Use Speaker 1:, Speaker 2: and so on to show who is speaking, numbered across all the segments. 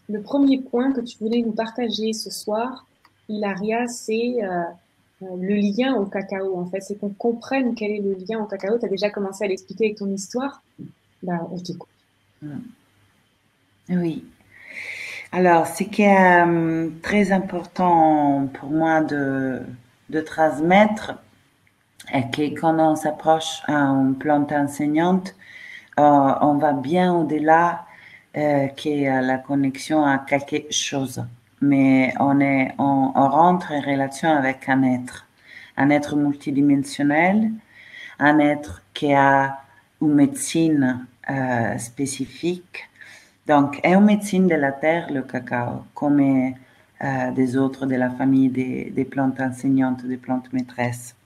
Speaker 1: le premier point que tu voulais nous partager ce soir, Hilaria, c'est le lien au cacao, en fait. C'est qu'on comprenne quel est le lien au cacao. Tu as déjà commencé à l'expliquer avec ton histoire. Bah, on t'écoute.
Speaker 2: Oui. Alors, ce qui est très important pour moi de transmettre est que quand on s'approche à une plante enseignante, on va bien au-delà que la connexion à quelque chose. Mais on rentre en relation avec un être multidimensionnel, un être qui a une médecine spécifique. Donc, est une médecine de la terre, le cacao, comme des autres de la famille des plantes enseignantes, des plantes maîtresses.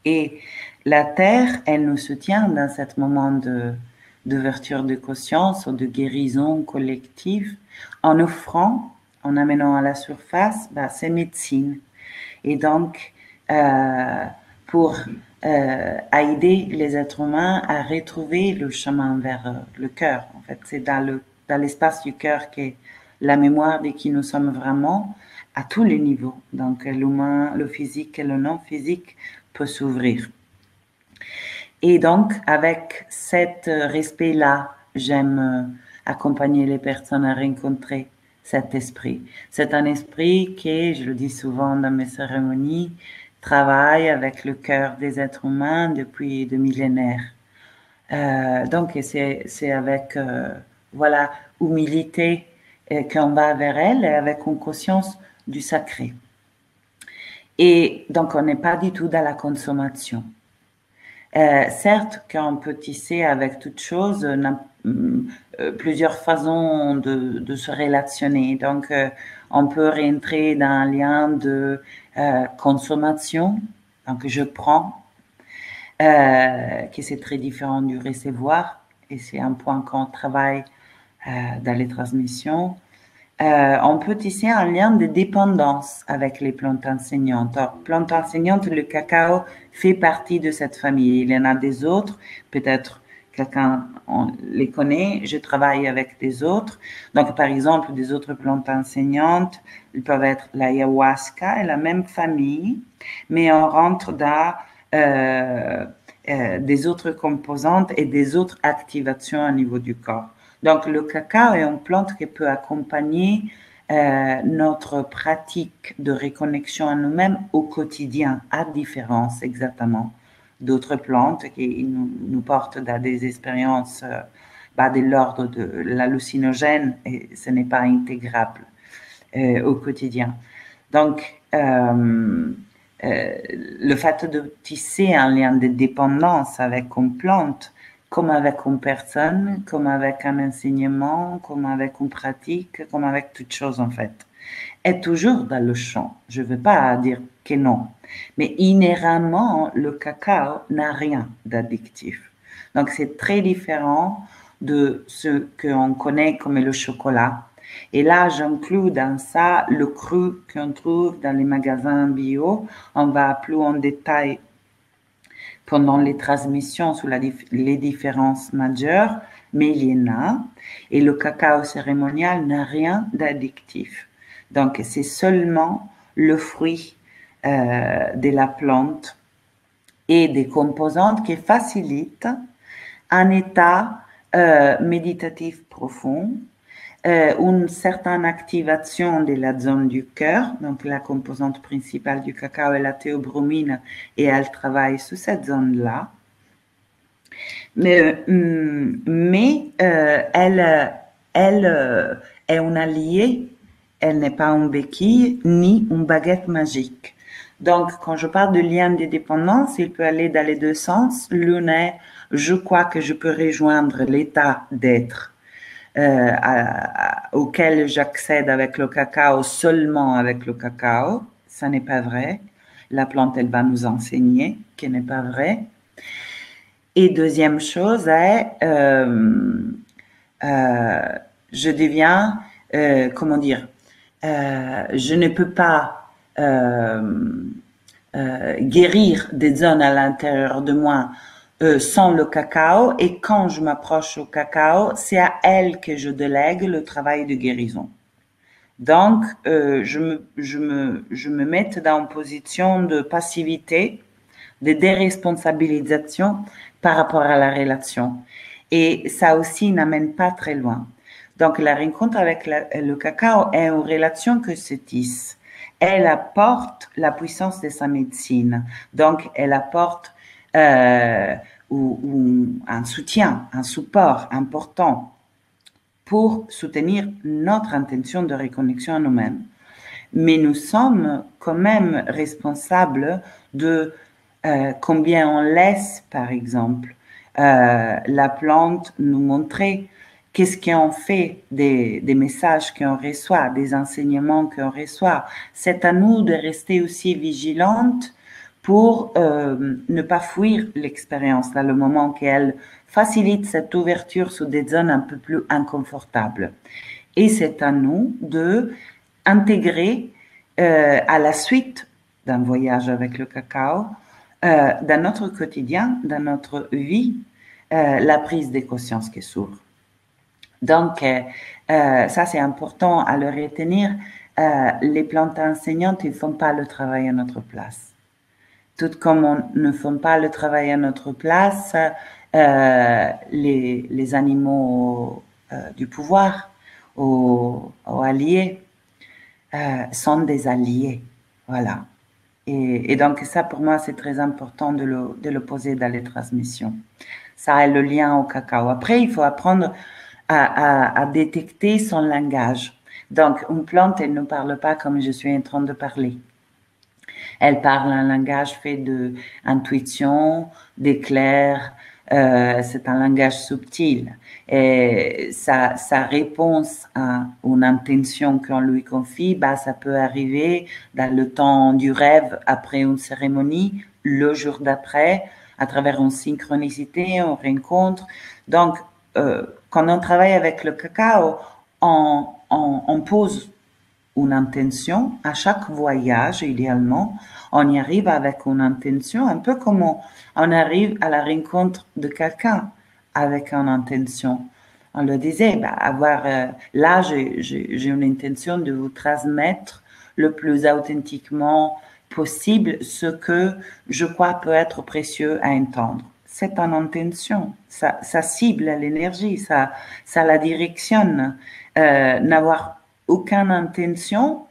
Speaker 2: Et la terre, elle nous soutient dans ce moment d'ouverture de conscience ou de guérison collective en offrant, en amenant à la surface, ces médecines. Et donc, euh, pour aider les êtres humains à retrouver le chemin vers le cœur. En fait, c'est dans l'espace du cœur que la mémoire de qui nous sommes vraiment à tous les niveaux. Donc, l'humain, le physique et le non physique peut s'ouvrir. Et donc, avec cet respect-là, j'aime accompagner les personnes à rencontrer cet esprit. C'est un esprit qui, je le dis souvent dans mes cérémonies, travaille avec le cœur des êtres humains depuis des millénaires. Donc, c'est avec, voilà, humilité qu'on va vers elle et avec une conscience du sacré. Et donc, on n'est pas du tout dans la consommation. Certes qu'on peut tisser avec toute chose plusieurs façons de se relationner. Donc, on peut rentrer dans un lien de consommation. Donc, je prends, qui c'est très différent du recevoir. Et c'est un point qu'on travaille dans les transmissions. On peut tisser un lien de dépendance avec les plantes enseignantes. Alors, plantes enseignantes, le cacao fait partie de cette famille. Il y en a des autres, peut-être quelqu'un on les connaît, je travaille avec des autres. Donc, par exemple, des autres plantes enseignantes, ils peuvent être l'ayahuasca et la même famille, mais on rentre dans des autres composantes et des autres activations au niveau du corps. Donc, le cacao est une plante qui peut accompagner notre pratique de reconnexion à nous-mêmes au quotidien, à différence exactement d'autres plantes qui nous portent dans des expériences de l'ordre de l'hallucinogène et ce n'est pas intégrable au quotidien. Donc, le fait de tisser un lien de dépendance avec une plante, comme avec une personne, comme avec un enseignement, comme avec une pratique, comme avec toute chose en fait, est toujours dans le champ. Je ne veux pas dire que non. Mais inhéremment, le cacao n'a rien d'addictif. Donc c'est très différent de ce qu'on connaît comme le chocolat. Et là, j'inclus dans ça le cru qu'on trouve dans les magasins bio. On va plus en détail pendant les transmissions sur les différences majeures, mais il y en a. Et le cacao cérémonial n'a rien d'addictif. Donc, c'est seulement le fruit de la plante et des composantes qui facilitent un état méditatif profond, une certaine activation de la zone du cœur, donc la composante principale du cacao est la théobromine et elle travaille sur cette zone-là. Mais elle est une alliée, elle n'est pas une béquille ni une baguette magique. Donc, quand je parle de lien de dépendance, il peut aller dans les deux sens. L'une est, je crois que je peux rejoindre l'état d'être auquel j'accède avec le cacao seulement avec le cacao. Ça n'est pas vrai. La plante, elle va nous enseigner que n'est pas vrai. Et deuxième chose est, je deviens, comment dire, je ne peux pas guérir des zones à l'intérieur de moi sans le cacao. Et quand je m'approche au cacao, c'est à elle que je délègue le travail de guérison. Donc, je me mets dans une position de passivité, de déresponsabilisation par rapport à la relation. Et ça aussi n'amène pas très loin. Donc, la rencontre avec le cacao est une relation que se tisse. Elle apporte la puissance de sa médecine. Donc, elle apporte un soutien, un support important pour soutenir notre intention de reconnexion à nous-mêmes. Mais nous sommes quand même responsables de combien on laisse, par exemple, la plante nous montrer qu'est-ce qu'on fait des messages qu'on reçoit, des enseignements qu'on reçoit. C'est à nous de rester aussi vigilantes pour ne pas fuir l'expérience dans le moment qu'elle facilite cette ouverture sur des zones un peu plus inconfortables. Et c'est à nous de intégrer à la suite d'un voyage avec le cacao, dans notre quotidien, dans notre vie, la prise de conscience qui s'ouvre. Donc, ça c'est important à le retenir. Les plantes enseignantes, ils ne font pas le travail à notre place. Tout comme on ne fait pas le travail à notre place, les animaux du pouvoir aux alliés sont des alliés. Voilà. Et donc ça, pour moi, c'est très important de le poser dans les transmissions. Ça est le lien au cacao. Après, il faut apprendre à détecter son langage. Donc, une plante, elle ne parle pas comme je suis en train de parler. Elle parle un langage fait d'intuition, d'éclair. C'est un langage subtil. Et sa réponse à une intention qu'on lui confie, bah, ça peut arriver dans le temps du rêve, après une cérémonie, le jour d'après, à travers une synchronicité, une rencontre. Donc, quand on travaille avec le cacao, on pose une intention à chaque voyage, idéalement. On y arrive avec une intention, un peu comme on arrive à la rencontre de quelqu'un avec une intention. On le disait, bah, là, j'ai une intention de vous transmettre le plus authentiquement possible ce que je crois peut être précieux à entendre. C'est une intention, ça cible l'énergie, ça la directionne. N'avoir aucune intention,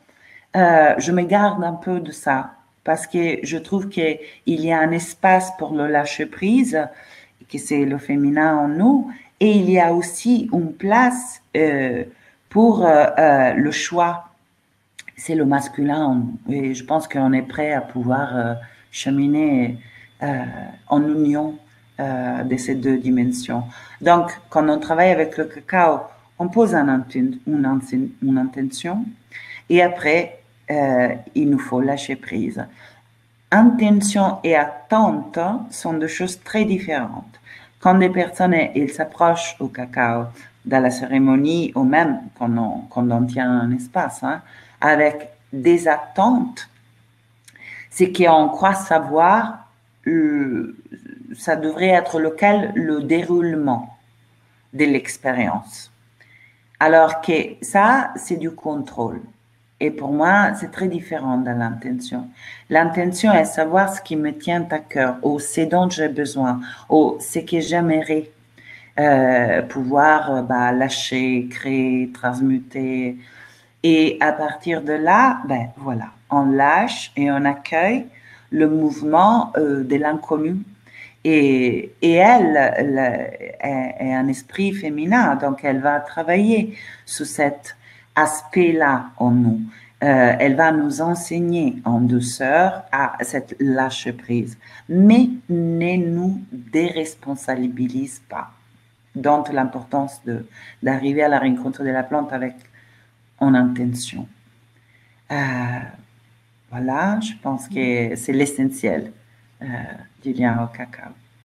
Speaker 2: je me garde un peu de ça parce que je trouve qu'il y a un espace pour le lâcher prise, que c'est le féminin en nous, et il y a aussi une place pour le choix. C'est le masculin en nous. Et je pense qu'on est prêt à pouvoir cheminer en union de ces deux dimensions. Donc, quand on travaille avec le cacao, on pose une intention et après, il nous faut lâcher prise. Intention et attente sont deux choses très différentes. Quand des personnes ils s'approchent au cacao dans la cérémonie ou même quand on tient un espace, hein, avec des attentes, c'est qu'on croit savoir, ça devrait être le déroulement de l'expérience. Alors que ça, c'est du contrôle. Et pour moi, c'est très différent de l'intention. L'intention est savoir ce qui me tient à cœur, ou ce dont j'ai besoin, ou ce que j'aimerais pouvoir lâcher, créer, transmuter. Et à partir de là, ben voilà, on lâche et on accueille le mouvement de l'inconnu. Et elle est un esprit féminin, donc elle va travailler sur cet aspect-là en nous. Elle va nous enseigner en douceur à cette lâche-prise, mais ne nous déresponsabilise pas. Donc l'importance d'arriver à la rencontre de la plante avec en intention. Voilà, je pense que c'est l'essentiel du lien au cacao.